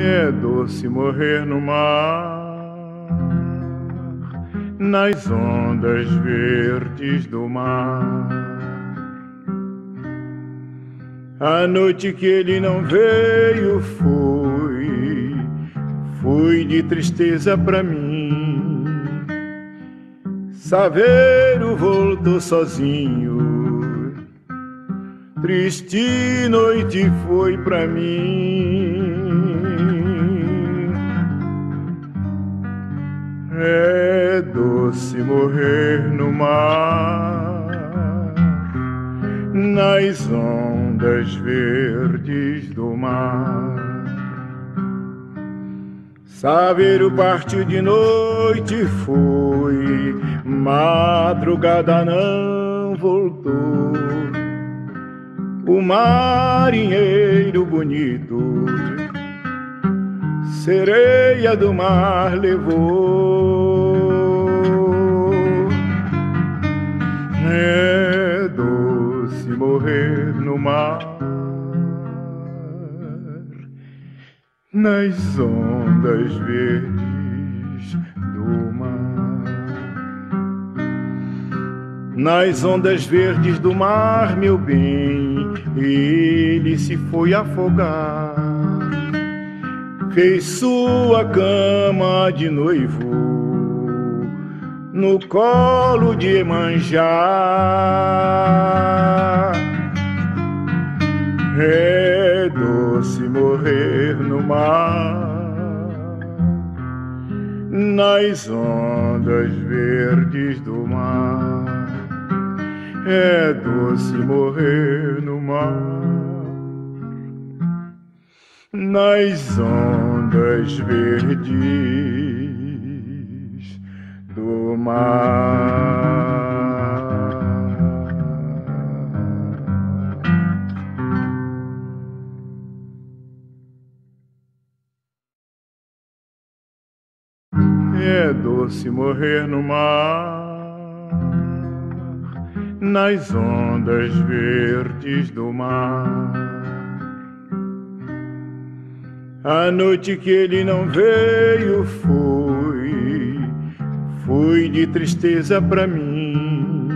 É doce morrer no mar, nas ondas verdes do mar. A noite que ele não veio foi de tristeza pra mim. Saveiro voltou sozinho, triste noite foi pra mim. É doce morrer no mar, nas ondas verdes do mar. Saveiro partiu de noite foi, madrugada não voltou. O marinheiro bonito sereia do mar levou. É doce morrer no mar, nas ondas verdes do mar. Nas ondas verdes do mar, meu bem, ele se foi afogar. Fez sua cama de noivo no colo de Iemanjá. É doce morrer no mar, nas ondas verdes do mar. É doce morrer no mar, nas ondas verdes do mar. É doce morrer no mar, nas ondas verdes do mar. A noite que ele não veio foi de tristeza pra mim.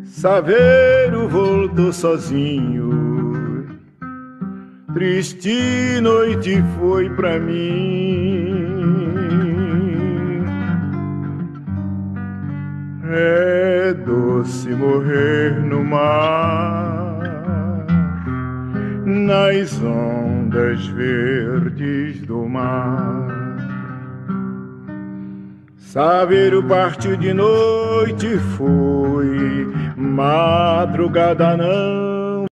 Saveiro voltou sozinho, triste noite foi pra mim. É doce morrer no mar, nas ondas verdes do mar. Saveiro partiu de noite foi, madrugada não